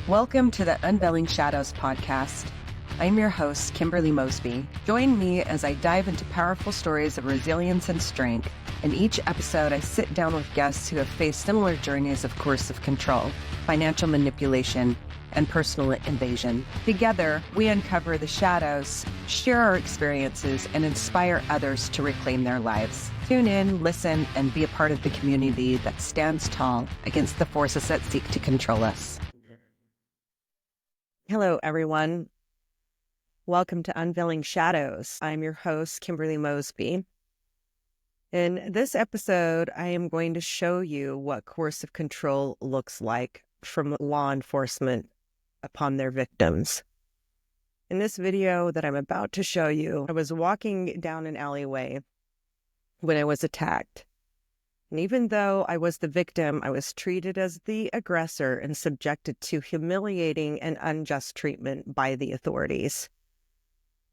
Welcome to the Unveiling Shadows podcast. I'm your host, Kimberly Mosby. Join me as I dive into powerful stories of resilience and strength. In each episode, I sit down with guests who have faced similar journeys of coercive control, financial manipulation, and personal invasion. Together, we uncover the shadows, share our experiences, and inspire others to reclaim their lives. Tune in, listen, and be a part of the community that stands tall against the forces that seek to control us. Hello, everyone. Welcome to Unveiling Shadows. I'm your host, Kimberly Mosby. In this episode, I am going to show you what coercive control looks like from law enforcement upon their victims. In this video that I'm about to show you, I was walking down an alleyway when I was attacked. And even though I was the victim, I was treated as the aggressor and subjected to humiliating and unjust treatment by the authorities.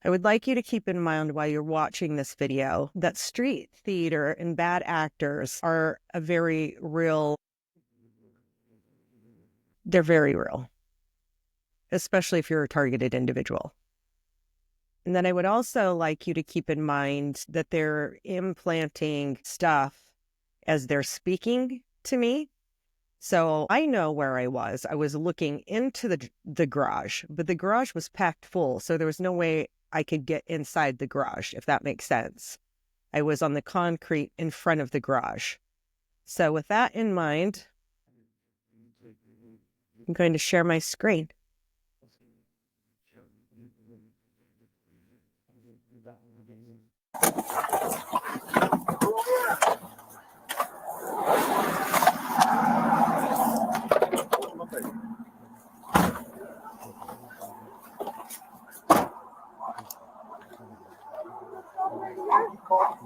I would like you to keep in mind while you're watching this video that street theater and bad actors are they're very real, especially if you're a targeted individual. And then I would also like you to keep in mind that they're implanting stuff as they're speaking to me. So I know where I was. I was looking into the garage, but the garage was packed full. So there was no way I could get inside the garage, if that makes sense. I was on the concrete in front of the garage. So with that in mind, I'm going to share my screen.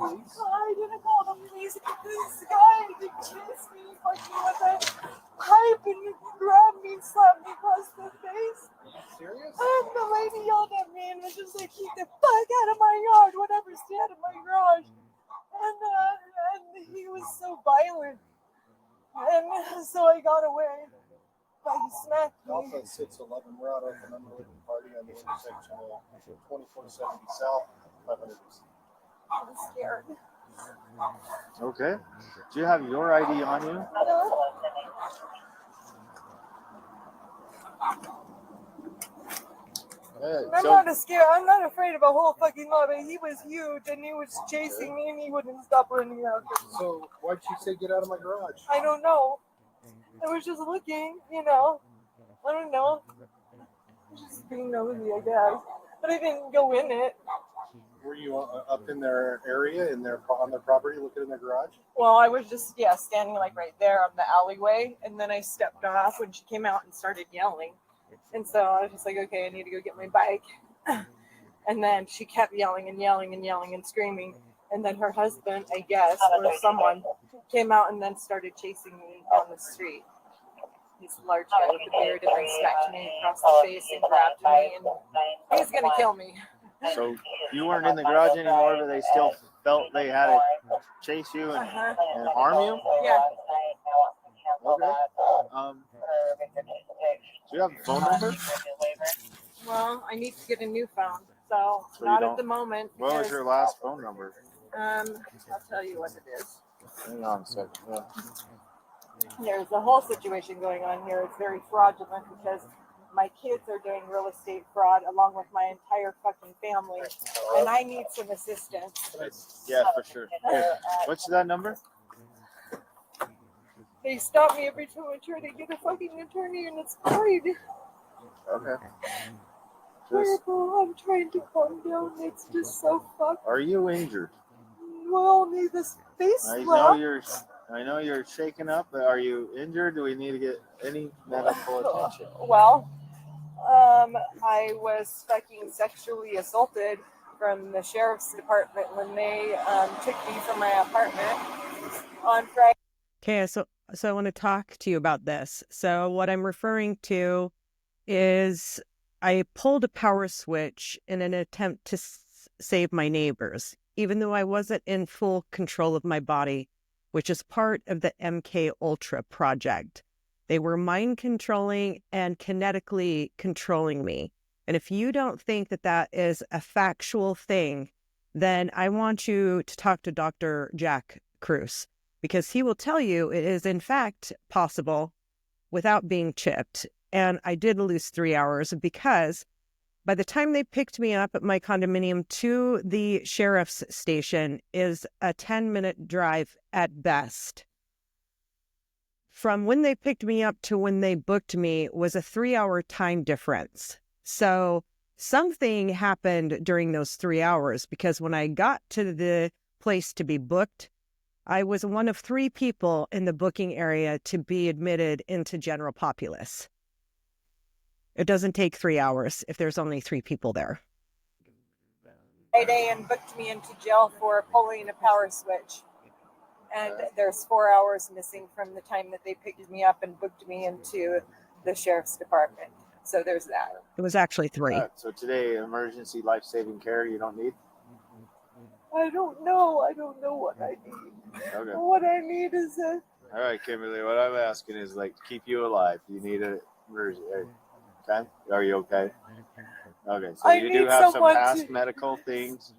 I didn't call the police. This guy chased me, fucking with a pipe and grabbed me and slapped me across the face. Serious? And the lady yelled at me and was just like, "Keep the fuck out of my yard, whatever, stay out of my garage." And he was so violent. And so I got away. But he smacked me. Alpha 611, we're out at an unrelated party on the intersection of 2470 South, 500 East. I was scared. Okay. Do you have your ID on you? No. I'm not afraid of a whole fucking lot, but he was huge and he was chasing me and he wouldn't stop running after me. So why'd you say get out of my garage? I don't know. I was just looking, I don't know. Just being nosy, I guess. But I didn't go in it. Were you up in their area, on their property, looking in their garage? Well, I was just, standing like right there on the alleyway. And then I stepped off when she came out and started yelling. And so I was just like, okay, I need to go get my bike. And then she kept yelling and yelling and yelling and screaming. And then her husband, I guess, or someone came out and then started chasing me down the street. He's a large guy with a beard and then smacked me across the face and grabbed me and he's going to kill me. So you weren't in the garage anymore, but they still felt they had to chase you and harm you? Yeah. Okay. Do you have a phone number? Well, I need to get a new phone, so So not at the moment. What was your last phone number? I'll tell you what it is. Hang on a second. Yeah. There's a whole situation going on here. It's very fraudulent because my kids are doing real estate fraud along with my entire fucking family, and I need some assistance. Yeah, for sure. Here. What's that number? They stop me every time I try to get a fucking attorney, and it's hard. Okay. Terrible. I'm trying to calm down. It's just so fucked. Are you injured? Well, only this face slap. I know you're shaken up, but are you injured? Do we need to get any medical attention? Well, I was fucking sexually assaulted from the sheriff's department when they took me from my apartment on Friday. Okay, so I want to talk to you about this. So what I'm referring to is I pulled a power switch in an attempt to save my neighbors, even though I wasn't in full control of my body, which is part of the MKUltra project. They were mind controlling and kinetically controlling me. And if you don't think that that is a factual thing, then I want you to talk to Dr. Jack Kruse, because he will tell you it is in fact possible without being chipped. And I did lose 3 hours because by the time they picked me up at my condominium to the sheriff's station is a 10-minute drive at best. From when they picked me up to when they booked me was a 3-hour time difference. So something happened during those 3 hours, because when I got to the place to be booked, I was one of 3 people in the booking area to be admitted into general populace. It doesn't take 3 hours if there's only 3 people there. Friday and booked me into jail for pulling a power switch. And there's 4 hours missing from the time that they picked me up and booked me into the sheriff's department. So there's that. It was actually 3. So today, emergency life-saving care you don't need? I don't know. I don't know what I need. Okay. What I need is a... All right, Kimberly, what I'm asking is, like, to keep you alive, you need an emergency. Okay? Are you okay? Okay, so you do have some past medical things?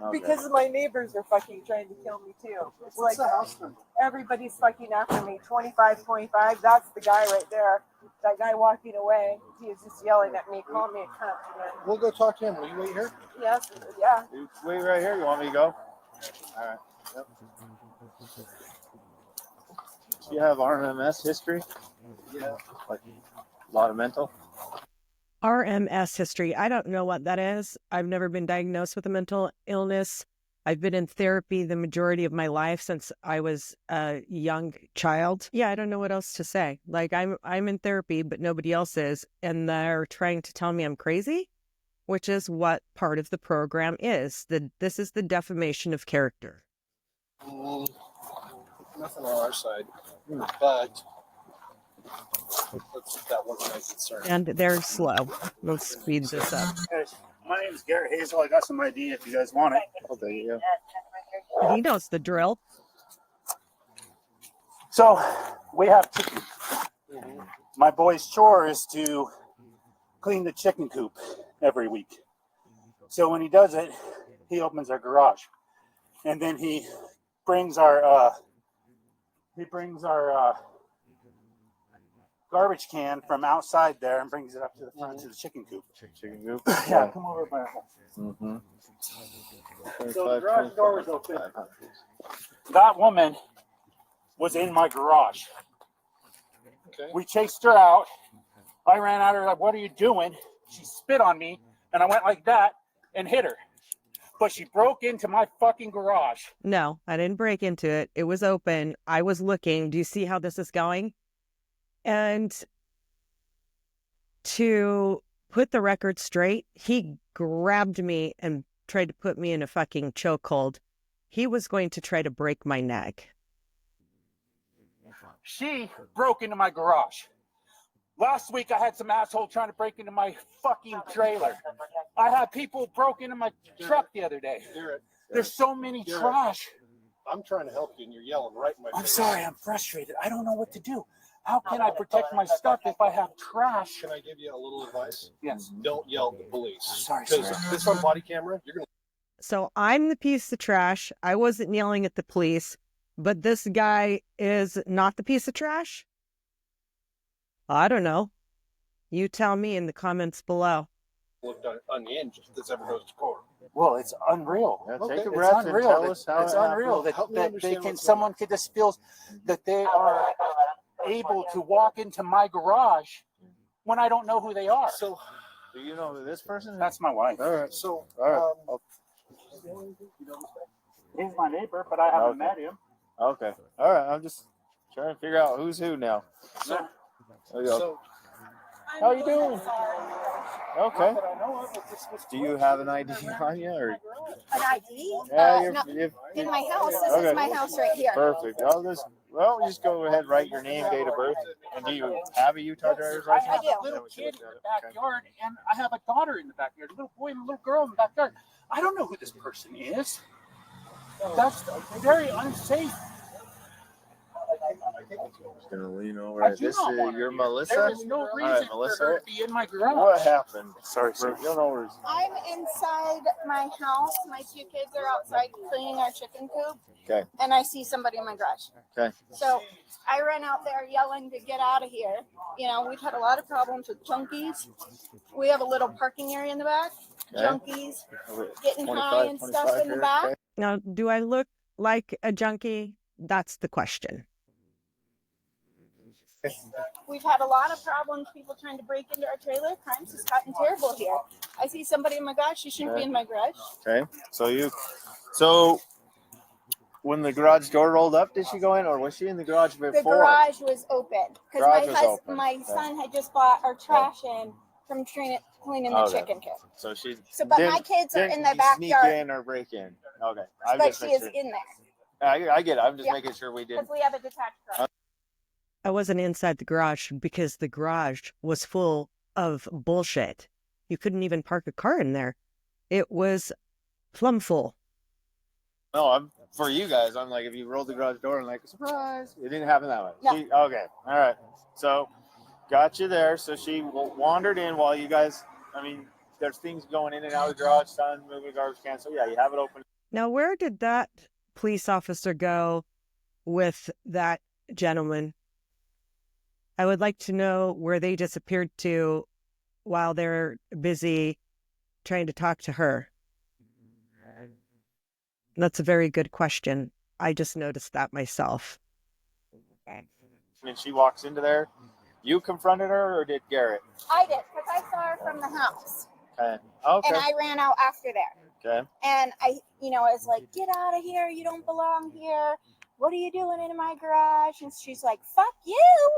Okay. Because my neighbors are fucking trying to kill me too. It's like everybody's fucking after me. 25, that's the guy right there. That guy walking away, he is just yelling at me, calling me a cunt. We'll go talk to him. Will you wait here? Yes, yeah. You wait right here. You want me to go? All right. Yep. Do you have RMS history? Yeah. Like a lot of mental? RMS history. I don't know what that is. I've never been diagnosed with a mental illness. I've been in therapy the majority of my life since I was a young child. Yeah, I don't know what else to say. Like I'm in therapy, but nobody else is. And they're trying to tell me I'm crazy, which is what part of the program is. This is the defamation of character. Nothing on our side, but that wasn't my concern. And they're slow. Let's speed this up. My name is Garrett Hazel. I got some ID if you guys want it. Okay, yeah. He knows the drill. So we have chicken. My boy's chore is to clean the chicken coop every week. So when he does it, he opens our garage, and then he brings our garbage can from outside there and brings it up to the front to the chicken coop. Chicken coop? Yeah, come over by our house. Mm-hmm. So the garage door was open. That woman was in my garage. Okay. We chased her out. I ran at her like, "What are you doing?" She spit on me, and I went like that and hit her. But she broke into my fucking garage. No, I didn't break into it. It was open. I was looking. Do you see how this is going? And to put the record straight, he grabbed me and tried to put me in a fucking chokehold. He was going to try to break my neck. She broke into my garage. Last week, I had some asshole trying to break into my fucking trailer. I had people broke into my truck the other day. There's so many trash. I'm trying to help you, and you're yelling right in my face. I'm sorry, I'm frustrated. I don't know what to do. How can I protect my stuff if I have trash? Can I give you a little advice? Yes. Don't yell at the police. Sorry, Because sir. this on body camera, you're going to... So I'm the piece of trash. I wasn't yelling at the police, but this guy is not the piece of trash? I don't know. You tell me in the comments below. looked unhinged that's ever goes to court. Well, it's unreal. Yeah, Okay. take a It's breath and tell us how It's it unreal happened. Help me that they understand can. what's Someone could just feel that they are able to walk into my garage when I don't know who they are. So, Do you know who this person is? That's my wife. All right. so, All right. He's my neighbor, but I haven't met him. Okay. All right. I'm just trying to figure out who's who now. so, There you go. so, How you doing? Okay. But I know of it, this was Do you have an ID on you? Or? An ID? Yeah, No, you're in my house. This Okay. is my house right here. Perfect. Well, just go ahead, write your name, date of birth, and do you have a Utah driver's I license? have do. a little kid in the backyard, and I have a daughter in the backyard, a little boy and a little girl in the backyard. I don't know who this person is. That's very unsafe. Just gonna lean over. I do This not is want her your here. Melissa. There is no reason right, for Melissa. her to be in my garage. What happened? Sorry, sir. You know where. I'm inside my house. My two kids are outside cleaning our chicken coop. Okay. And I see somebody in my garage. Okay. So I ran out there yelling to get out of here. You know, we've had a lot of problems with junkies. We have a little parking area in the back. Okay. Junkies getting high and stuff in the back. Okay. Now, do I look like a junkie? That's the question. We've had a lot of problems, people trying to break into our trailer. Crimes has gotten terrible here. I see somebody in my garage. She shouldn't be in my garage. Okay. So when the garage door rolled up, did she go in, or was she in the garage before? The garage was open because Garage was open. my Okay. son had just bought our trash in from cleaning the Okay. chicken coop. So she. But my kids are in the backyard. Sneak in or break in. Okay. But she is in there I get it. I'm just Yeah. making sure we because didn't. we have a detached garage. I wasn't inside the garage because the garage was full of bullshit. You couldn't even park a car in there. It was plumb full. No, I'm for you guys. I'm like, if you rolled the garage door and like, surprise, it didn't happen that way. No. Okay, all right. So, got you there. So she wandered in while you guys. I mean, there's things going in and out of the garage, son, moving garbage can. So yeah, you have it open. Now, where did that police officer go with that gentleman? I would like to know where they disappeared to while they're busy trying to talk to her. That's a very good question. I just noticed that myself. And she walks into there. You confronted her, or did Garrett? I did because I saw her from the house. Okay. Okay. And I ran out after there. Okay. And I was like, get out of here. You don't belong here. What are you doing in my garage? And she's like, fuck you.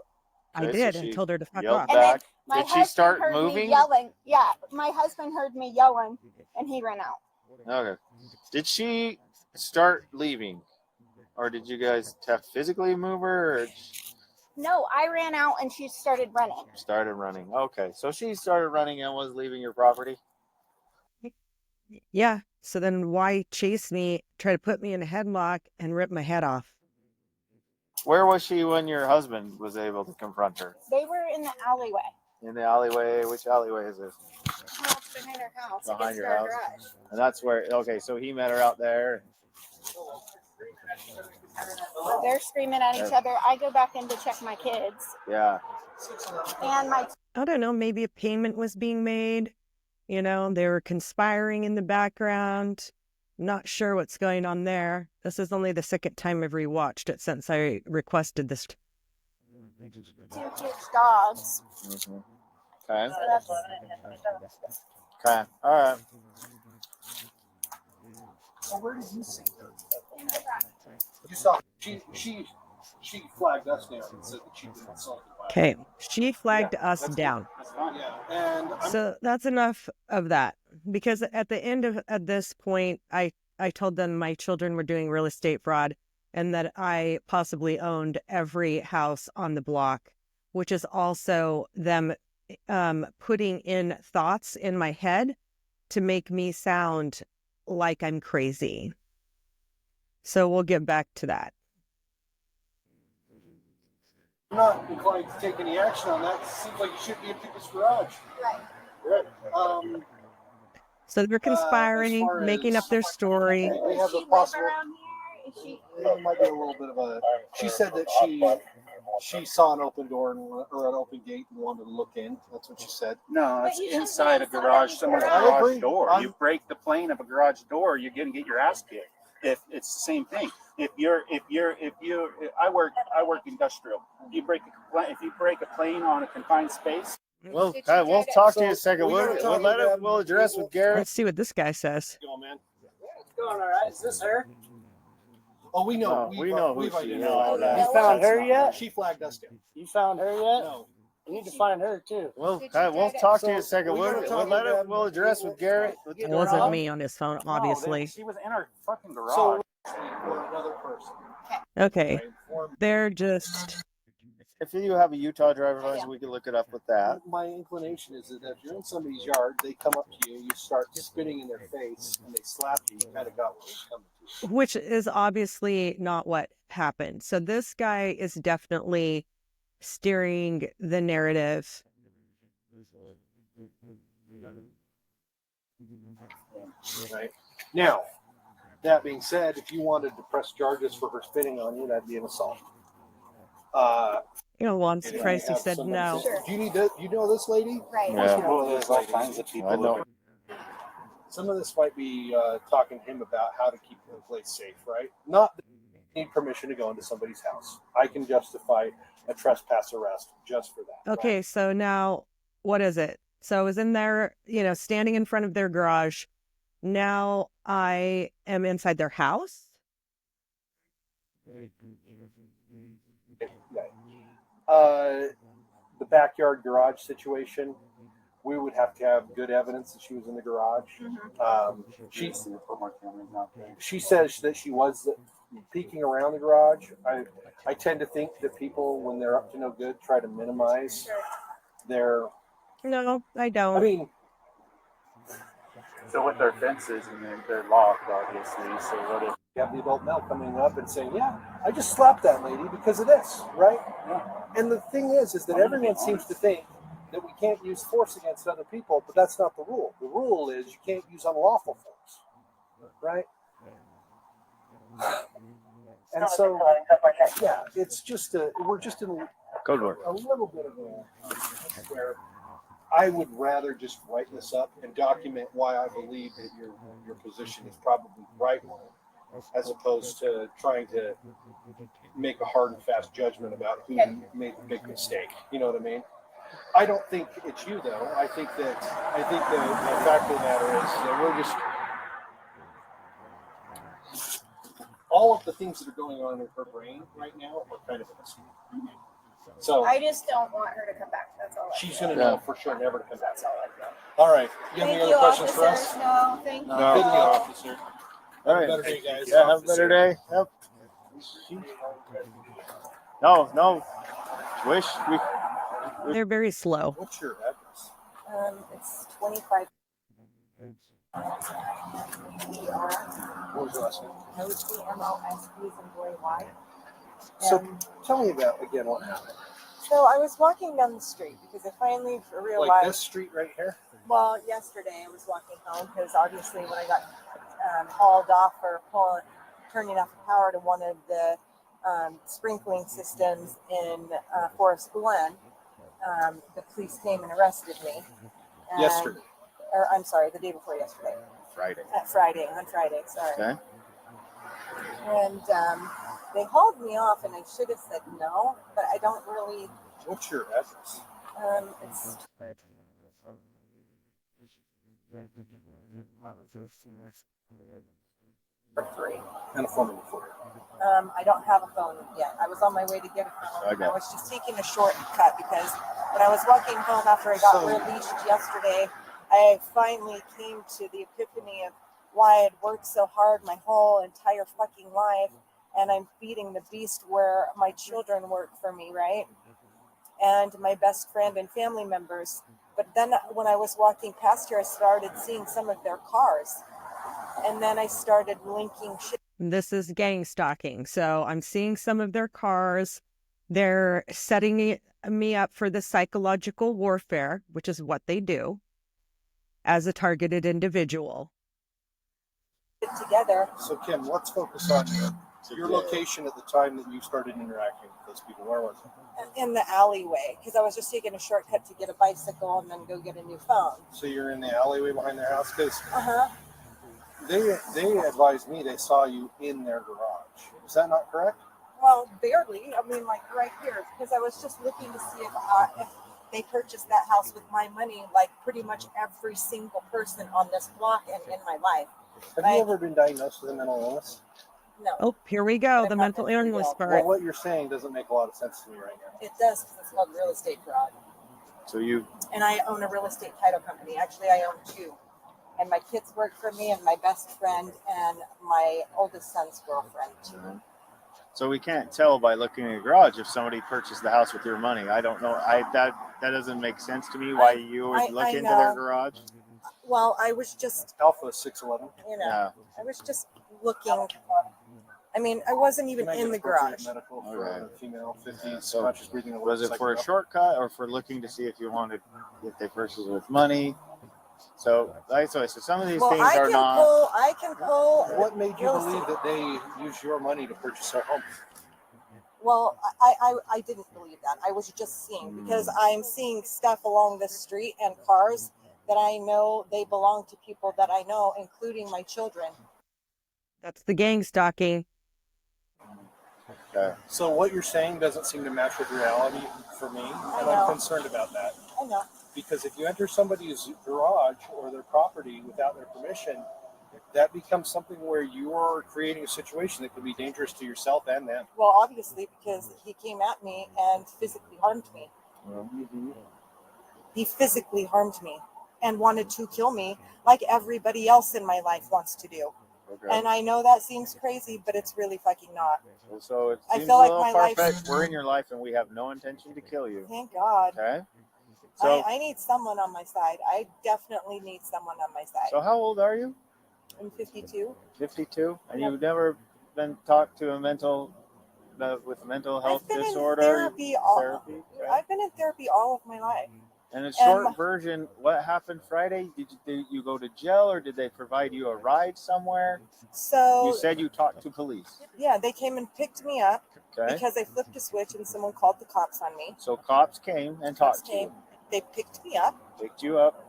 I Okay, did so and she told her to fuck yelled off. And then back. my Did she husband start heard moving? me yelling. Yeah, my husband heard me yelling, and he ran out. Okay. Did she start leaving, or did you guys have to physically move her, or No, I ran out, and she started running. started running? Okay, so she started running and was leaving your property. Yeah. So then why chase me, try to put me in a headlock and rip my head off? Where was she when your husband was able to confront her? They were in the alleyway. In the alleyway. Which alleyway is this? Well, it's behind our house. Behind against your our house? garage. And that's where. Okay, so he met her out there. They're screaming at each other. I go back in to check my kids. Yeah. And my I don't know, maybe a payment was being made. You know, they were conspiring in the background. Not sure what's going on there. This is only the second time I've rewatched it since I requested this. 2 cute dogs. Mm-hmm. Okay. So that's Okay. All right. So where did you see her? You saw she flagged us down and said that she'd been assaulted by. Okay, she flagged us down. Yeah, and So that's enough of that. Because at the end of at this point, I told them my children were doing real estate fraud and that I possibly owned every house on the block, which is also them putting in thoughts in my head to make me sound like I'm crazy. So we'll get back to that. I'm not inclined to take any action on that. It seems like you should be in people's garage. right. Right. So they're conspiring, as far making as- up their story. They Does have she a live possible. around here? Is she? It might be a little bit of a. She said that she saw an open door or an open gate and wanted to look in. That's what she said. No, it's But you should inside be a garage, inside someone's the garage. I agree. garage door. I'm- You break the plane of a garage door, you're gonna get your ass kicked. If it's the same thing. If I work industrial. If you break a plane on a confined space. Well, Did she we'll try to- talk to you in a So, second. we gotta talk about- We'll address with Garrett. Let's see what this guy says. Go, man. It's going all right. Is this her? Oh, we know. No, we know who we've she identified is. that. You found her yet? She flagged us down. You found her yet? No. You need to find her too. Well, Did you we'll try to- talk to you in a So, second. we gotta talk about- We'll address with Garrett. It wasn't me on his phone, obviously. No, she was in her fucking garage. So, for another person. Okay, Right? For- they're just If you have a Utah driver's license, we can look it up with that. My inclination is that if you're in somebody's yard, they come up to you, you start spitting in their face, and they slap you, you kind of got what was coming to you. Which is obviously not what happened. So this guy is definitely steering the narrative. Right. Now, that being said, if you wanted to press charges for her spitting on you, that'd be an assault. Well, I'm surprised he said no. Sure. Do you need this? You know this lady? Right. Yeah. Well, there's all kinds of people. I know. Some of this might be talking to him about how to keep the place safe, right? Not that you need permission to go into somebody's house. I can justify a trespass arrest just for that. Okay, right? so now what is it? So I was in there, standing in front of their garage. Now I am inside their house. The backyard garage situation, we would have to have good evidence that she was in the garage. She says that she was peeking around the garage. I tend to think that people, when they're up to no good, try to minimize their. No, I don't. I mean, So with their fences and they're locked, obviously. So what if you have the adult male coming up and saying, "Yeah, I just slapped that lady because of this," right? Yeah. And the thing is that everyone seems to think that we can't use force against other people, but that's not the rule. The rule is you can't use unlawful force, right? And so, yeah, it's just we're just in Code word. a little bit of a where I would rather just write this up and document why I believe that your position is probably the right one, as opposed to trying to make a hard and fast judgment about who made the big mistake. You know what I mean? I don't think it's you though. I think the fact of the matter is that we're just all of the things that are going on in her brain right now are kind of a mistake. So I just don't want her to come back. That's all. she's going to know for sure never to come back. That's all I've got. All right. You have Thank any you, other questions for officers. us? No, thank you. No. Thank you, officer. All Have a right. better day, guys. Yeah, have a better day. Yep. No. Wish we. They're very slow. What's your address? It's 25. What was your last name? Mosby, Mosby, and boy Y. So tell me about again what happened. So I was walking down the street because I finally realized. Like this street right here? Well, yesterday I was walking home because obviously when I got hauled off for turning off the power to one of the sprinkling systems in Forest Glen, the police came and arrested me. And, Yesterday. Or I'm sorry, the day before yesterday. Friday. On Friday, sorry. Okay. And they hauled me off, and I should have said no, but I don't really. What's your address? It's for free. And a phone number for you. I don't have a phone yet. I was on my way to get a phone. Okay. I was just taking a shortcut because when I was walking home after I got released yesterday, I finally came to the epiphany of why I'd worked so hard my whole entire fucking life, and I'm feeding the beast where my children work for me, right? And my best friend and family members. But then when I was walking past here, I started seeing some of their cars. And then I started linking shit. This is gang stalking. So I'm seeing some of their cars. They're setting me up for the psychological warfare, which is what they do as a targeted individual. Together. So Kim, let's focus on your location at the time that you started interacting with those people. Where was it? In the alleyway, because I was just taking a shortcut to get a bicycle and then go get a new phone. So you're in the alleyway behind their house? Because Uh-huh. they advised me they saw you in their garage. Is that not correct? Well, barely. I mean, like right here, because I was just looking to see if they purchased that house with my money, like pretty much every single person on this block and in my life. Have you ever been diagnosed with a mental illness? No. Oh, here we go. The mental illness Well, part. what you're saying doesn't make a lot of sense to me right now. It does, because it's called real estate fraud. So you. And I own a real estate title company. Actually, I own two. And my kids work for me, and my best friend, and my oldest son's girlfriend. So we can't tell by looking in the garage if somebody purchased the house with your money. I don't know. That doesn't make sense to me why you would look into their garage. Well, I was just, Alpha 611. Yeah. I was just looking. I mean, I wasn't even in the garage. Medical for Okay. a female, 50s, So conscious breathing. Was it for a shortcut or for looking to see if you wanted if they purchased with money? So some of these things are not. I can pull. What made you believe that they use your money to purchase their home? Well, I didn't believe that. I was just seeing, because I'm seeing stuff along the street and cars that I know they belong to people that I know, including my children. That's the gang stalking. Okay. So what you're saying doesn't seem to match with reality for me, and I'm concerned about that. I know. Because if you enter somebody's garage or their property without their permission, that becomes something where you're creating a situation that could be dangerous to yourself and them. Well, obviously, because he came at me and physically harmed me. Mm-hmm. He physically harmed me and wanted to kill me like everybody else in my life wants to do. Okay. And I know that seems crazy, but it's really fucking not. So it I seems feel a like little my life- far-fetched. We're in your life and we have no intention to kill you. Thank God. Okay. So I need someone on my side. I definitely need someone on my side. So how old are you? I'm 52. 52? And Yep. you've never been talked to with a mental health I've been disorder? in therapy. Okay. I've been in therapy all of my life. And in short version, what happened Friday? Did you go to jail or did they provide you a ride somewhere? So You said you talked to police. yeah, they came and picked me up Okay. because I flipped a switch and someone called the cops on me. So cops came and talked to you. They picked me up. Picked you up.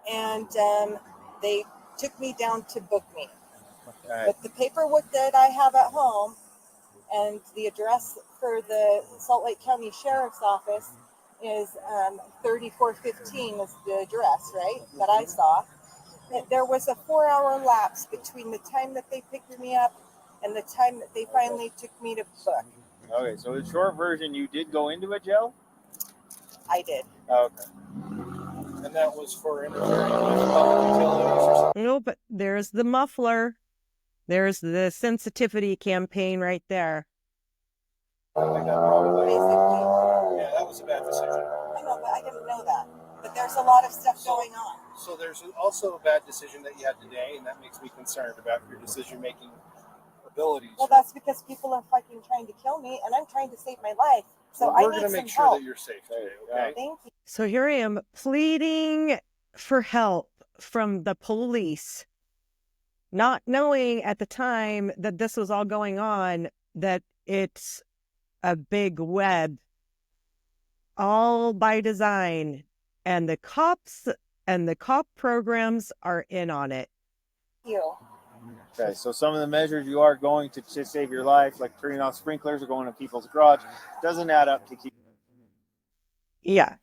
And they took me down to book me. Okay. But the paperwork that I have at home and the address for the Salt Lake County Sheriff's Office is 3415 is the address, right, that I saw. There was a 4-hour lapse between the time that they picked me up and the time that they finally took me to book. Okay, so in short version, you did go into a jail? I did. Okay. And that was for interfering with public utilities or something? No, but there's the muffler. There's the sensitivity campaign right there. Basically. Yeah, that was a bad decision. I know, but I didn't know that. But there's a lot of stuff going on. So there's also a bad decision that you had today, and that makes me concerned about your decision-making abilities. Well, that's because people are fucking trying to kill me, and I'm trying to save my life. So we're I going need to some make sure help. that you're safe today, okay? Thank you. So here I am pleading for help from the police, not knowing at the time that this was all going on, that it's a big web, all by design, and the cops and the cop programs are in on it. Thank you. Okay, so some of the measures you are going to save your life, like turning off sprinklers or going to people's garage, doesn't add up to keeping Yeah.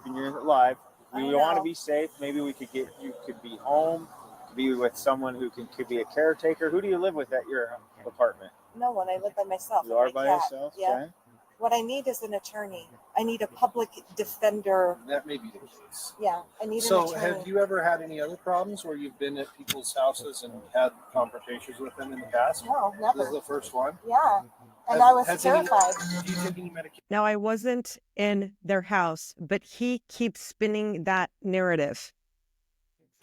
you alive. We I want to know. be safe. Maybe you could be home, could be with someone who could be a caretaker. Who do you live with at your apartment? No one. I live by myself. You and are my by cat. yourself? Yeah. Okay. What I need is an attorney. I need a public defender. That may be the case. Yeah, I need an So attorney. have you ever had any other problems where you've been at people's houses and had confrontations with them in the past? No, This never. is the first one. Yeah, and I was Has terrified. Do you take any medication? Now, I wasn't in their house, but he keeps spinning that narrative.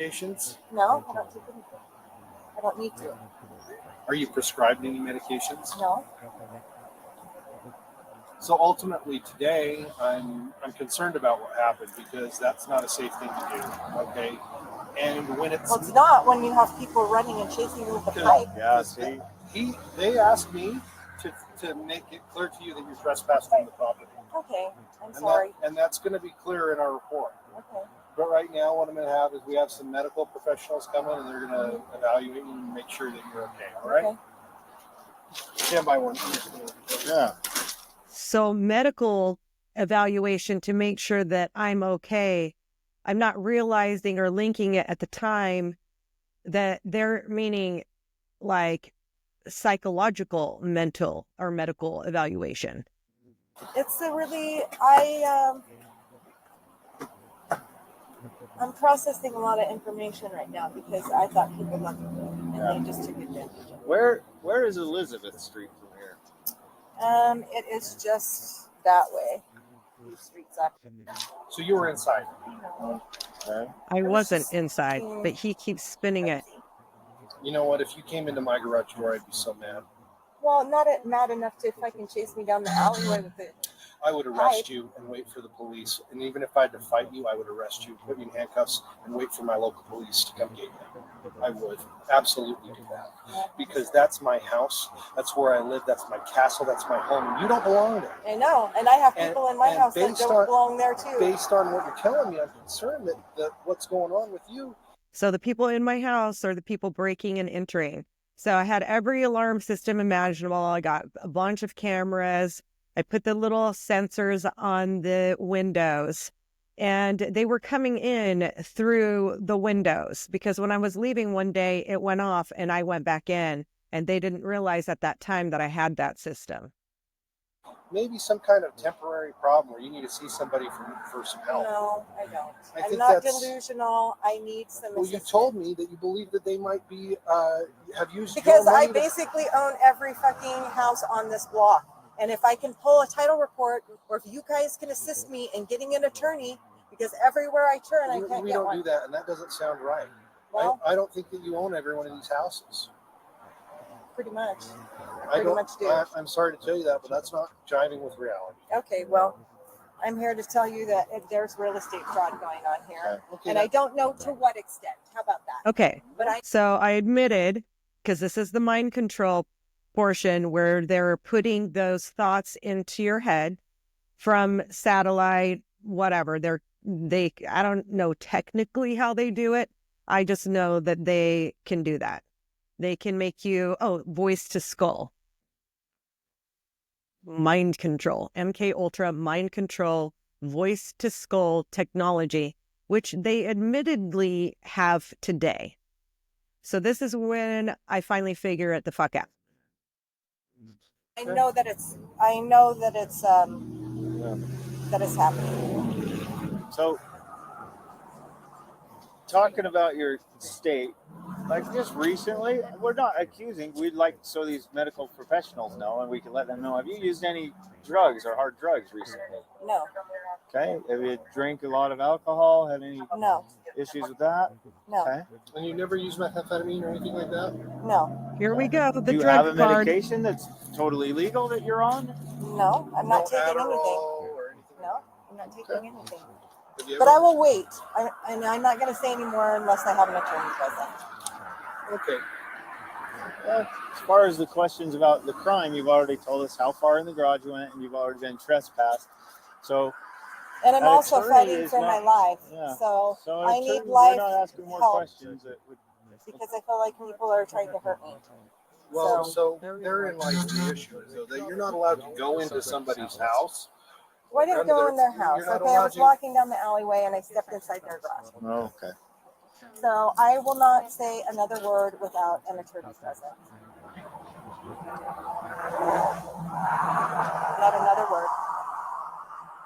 No, I don't take anything. I don't need to. Are you prescribed any medications? No. So ultimately today, I'm concerned about what happened because that's not a safe thing to do. Okay, and when it's Well, it's not when you have people running and chasing you with a pipe. Yeah, see? they asked me to make it clear to you that you're trespassing the property. Okay, I'm And sorry. and that's going to be clear in our report. Okay. But right now, what I'm going to have is we have some medical professionals come in and they're going to evaluate you and make sure that you're okay. All right? Okay. Stand by one. Yeah. So medical evaluation to make sure that I'm okay. I'm not realizing or linking it at the time that they're meaning like psychological, mental, or medical evaluation. I'm processing a lot of information right now because I thought people loved me and they just took advantage of it. Where is Elizabeth Street from here? It is just that way. These streets up. So you were inside. Okay. I wasn't inside, but he keeps spinning it. You know what? If you came into my garage door, I'd be so mad. Well, not mad enough to fucking chase me down the alleyway with it. I would arrest you and wait for the police. And even if I had to fight you, I would arrest you, put you in handcuffs, and wait for my local police to come get you. I would absolutely do that. Because that's my house. That's where I live. That's my castle. That's my home. You don't belong there. I know. And I have people in my house that don't belong there, too. Based on what you're telling me, I'm concerned that what's going on with you. So the people in my house are the people breaking and entering. So I had every alarm system imaginable. I got a bunch of cameras. I put the little sensors on the windows, and they were coming in through the windows because when I was leaving one day, it went off and I went back in, and they didn't realize at that time that I had that system. Maybe some kind of temporary problem where you need to see somebody for some help. No, I don't. I I'm think not that's- delusional. I need some Well, you assistance. told me that you believe that they might be have used Because your I money to- basically own every fucking house on this block. And if I can pull a title report, or if you guys can assist me in getting an attorney, because everywhere I turn, I can't we get don't one. do that, and that doesn't sound right. Well, I don't think that you own every one of these houses. pretty much. I Pretty don't. much do. I'm sorry to tell you that, but that's not jiving with reality. Okay, well, I'm here to tell you that there's real estate fraud going on here. Okay, And I don't know to what extent. How about that? Okay. But So I admitted, because this is the mind control portion where they're putting those thoughts into your head from satellite, whatever. I don't know technically how they do it. I just know that they can do that. They can make you, voice to skull. Mind control, MKUltra mind control, voice to skull technology, which they admittedly have today. So this is when I finally figure it the fuck out. I know that it's that it's happening. So, talking about your state, like just recently, we're not accusing. We'd like so these medical professionals know, and we can let them know. Have you used any drugs or hard drugs recently? No. Okay. Have you drank a lot of alcohol? Had any No. issues with that? No. Okay. And you never use methamphetamine or anything like that? No. Here we go. The Do you drug have a card. medication that's totally legal that you're on? No. I'm not taking anything. Or anything? No. I'm not taking anything. Have you But ever- I will wait. And I'm not going to say any more unless I have an attorney present. Okay. Well, as far as the questions about the crime, you've already told us how far in the garage you went, and you've already been trespassed. So, And I'm That also attorney fighting is for not- my life. yeah. So an I need attorney, life we're not asking more help questions that would. because I feel like people are trying to hurt me. Well, so therein lies the issue, is though, that you're not allowed to go into somebody's house. Well, I didn't go in their house. You're not Okay, I was allowed to- walking down the alleyway and I stepped inside their garage. Oh, okay. So I will not say another word without an attorney present. Not another word.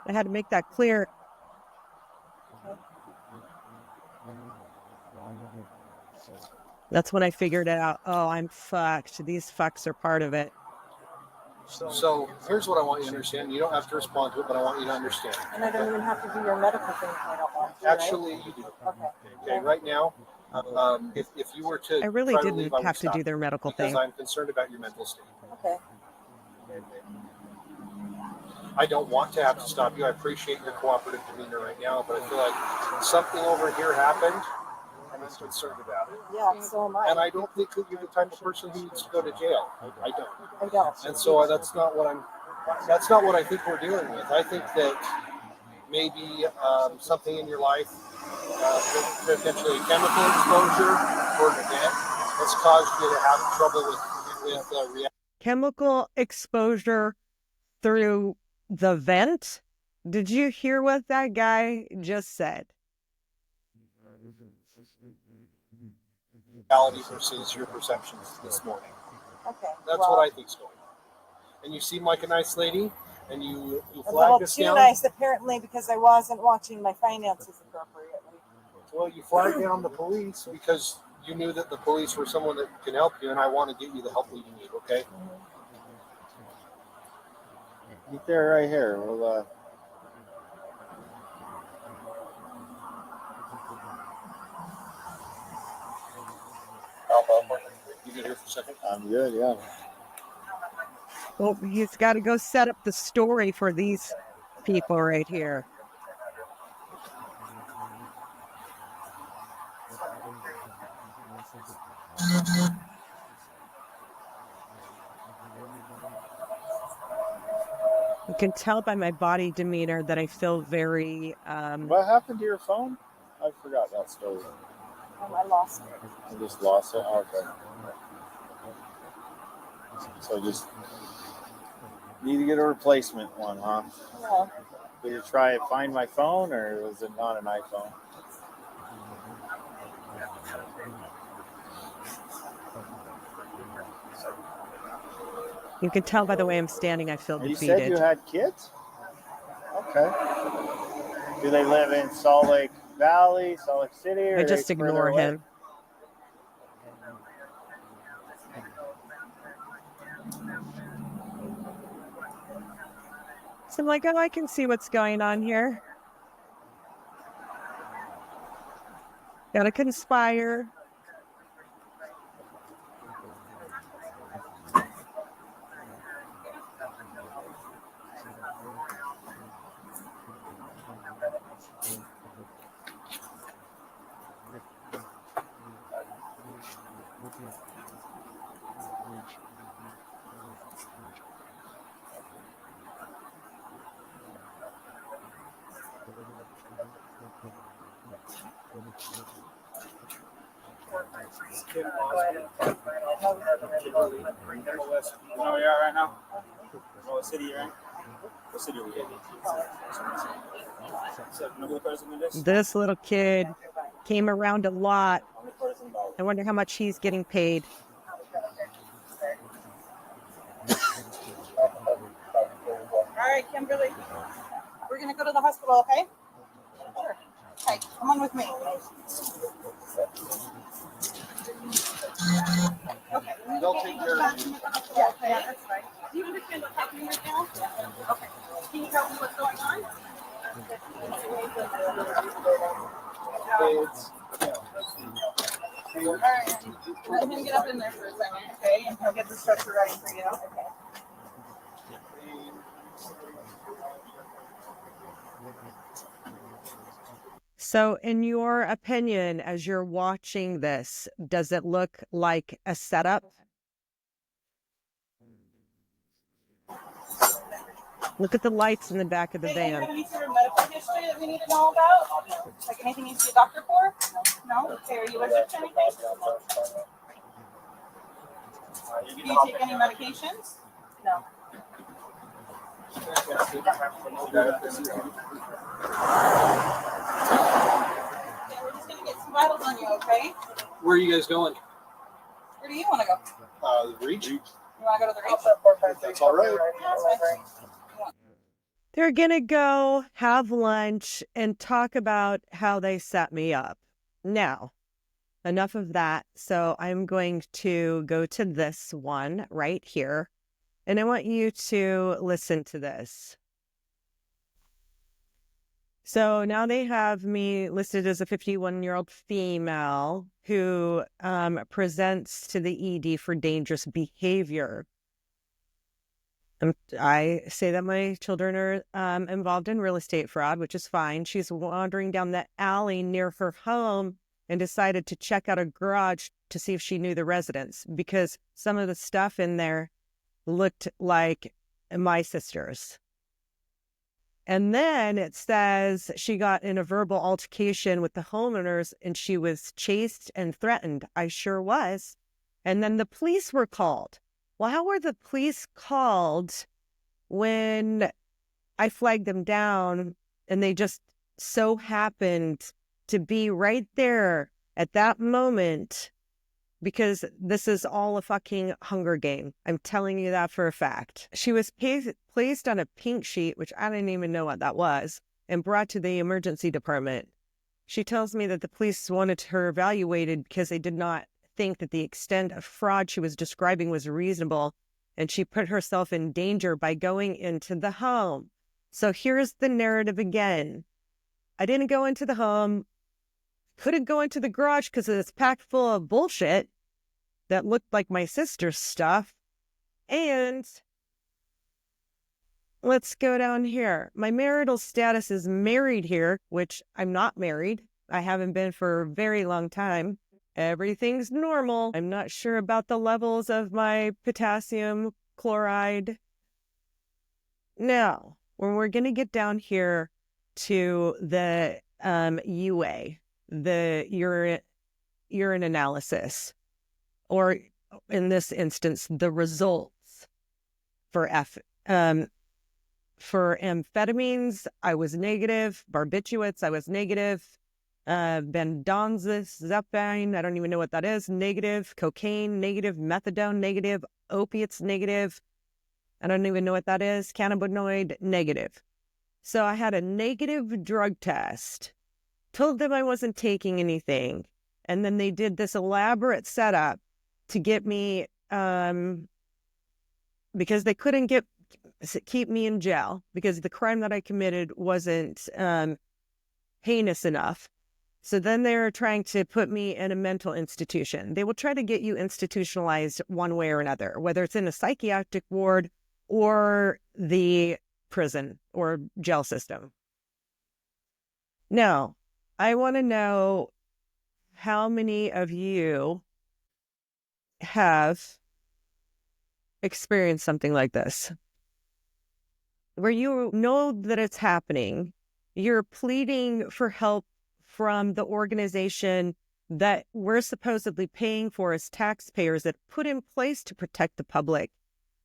I had to make that clear. That's when I figured it out. Oh, I'm fucked. These fucks are part of it. So here's what I want you to understand. You don't have to respond to it, but I want you to understand. And I don't even have to do your medical thing if I don't want to. Actually, you do. Right? Okay. Okay, right now, if you were to I really try to didn't leave, I would have to stop do you their medical because thing. I'm concerned about your mental state. Okay. I don't want to have to stop you. I appreciate your cooperative demeanor right now, but I feel like something over here happened, and I'm concerned about it. Yeah, so am I. And I don't think that you're the type of person who needs to go to jail. I don't. I don't. And so that's not what I think we're dealing with. I think that maybe something in your life, potentially a chemical exposure or an event, has caused you to have trouble with reaction. Chemical exposure through the vent? Did you hear what that guy just said? Reality versus your perceptions this morning. Okay. That's well, what I think's going on. And you seem like a nice lady, and you a little flagged us too down. nice, apparently, because I wasn't watching my finances appropriately. Well, you flagged down the police because you knew that the police were someone that can help you, and I want to get you the help that you need, okay? Get there right here. We'll, You good here for a second? I'm good, yeah. Well, he's got to go set up the story for these people right here. You can tell by my body demeanor that I feel very What happened to your phone? I forgot that story. I lost it. I just lost it? Okay. So just need to get a replacement one, huh? Yeah. Did you try and find my phone, or was it not an iPhone? You can tell by the way I'm standing, I feel You defeated. said you had kids? Okay. Do they live in Salt Lake Valley, Salt Lake City, or I just ignore him. So I'm like, oh, I can see what's going on here. Gotta conspire. Where we are right now? What city you're in? What city are we in? This little kid came around a lot. I wonder how much he's getting paid. All right, Kimberly. We're going to go to the hospital, okay? Sure. Okay, come on with me. Okay. They'll take care of you. Yeah, that's right. Do you understand what's happening right now? Okay. Can you tell me what's going on? All right. Let him get up in there for a second, okay? And he'll get the stretcher ready for you. Okay. So, in your opinion, as you're watching this, does it look like a setup? Look at the lights in the back of the van. Any sort of medical history that we need to know about? Like anything you see a doctor for? No? Okay, are you allergic to anything? Do you take any medications? No. Okay, we're just going to get some vitals on you, okay? Where are you guys going? Where do you want to go? The Reach. You want to go to the Reach? That's all right. Yeah, that's fine. They're going to go have lunch and talk about how they set me up. Now, enough of that. So I'm going to go to this one right here. And I want you to listen to this. So now they have me listed as a 51-year-old female who presents to the ED for dangerous behavior. I say that my children are involved in real estate fraud, which is fine. She's wandering down the alley near her home and decided to check out a garage to see if she knew the residents because some of the stuff in there looked like my sister's. And then it says she got in a verbal altercation with the homeowners and she was chased and threatened. I sure was. And then the police were called. Well, how were the police called when I flagged them down and they just so happened to be right there at that moment? Because this is all a fucking Hunger Game. I'm telling you that for a fact. She was placed on a pink sheet, which I didn't even know what that was, and brought to the emergency department. She tells me that the police wanted her evaluated because they did not think that the extent of fraud she was describing was reasonable, and she put herself in danger by going into the home. So here's the narrative again. I didn't go into the home, couldn't go into the garage because it's packed full of bullshit that looked like my sister's stuff. And let's go down here. My marital status is married here, which I'm not married. I haven't been for a very long time. Everything's normal. I'm not sure about the levels of my potassium chloride. Now, when we're going to get down here to the UA, the urine analysis, or in this instance, the results for for amphetamines, I was negative. Barbiturates, I was negative. Benzodiazepine, I don't even know what that is, negative. Cocaine, negative. Methadone, negative. Opiates, negative. I don't even know what that is. Cannabinoid, negative. So I had a negative drug test. Told them I wasn't taking anything. And then they did this elaborate setup to get me, because they couldn't keep me in jail because the crime that I committed wasn't heinous enough. So then they're trying to put me in a mental institution. They will try to get you institutionalized one way or another, whether it's in a psychiatric ward or the prison or jail system. Now, I want to know how many of you have experienced something like this, where you know that it's happening. You're pleading for help from the organization that we're supposedly paying for as taxpayers, that put in place to protect the public,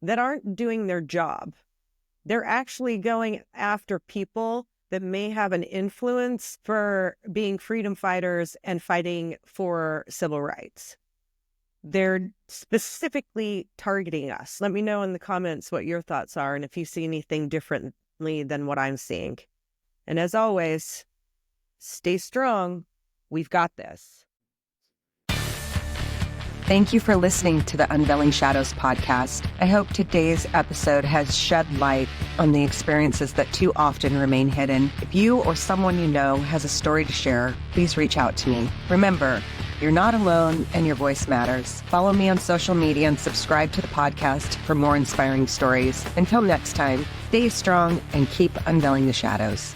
that aren't doing their job. They're actually going after people that may have an influence for being freedom fighters and fighting for civil rights. They're specifically targeting us. Let me know in the comments what your thoughts are and if you see anything differently than what I'm seeing. And as always, stay strong. We've got this. Thank you for listening to the Unveiling Shadows podcast. I hope today's episode has shed light on the experiences that too often remain hidden. If you or someone you know has a story to share, please reach out to me. Remember, you're not alone and your voice matters. Follow me on social media and subscribe to the podcast for more inspiring stories. Until next time, stay strong and keep unveiling the shadows.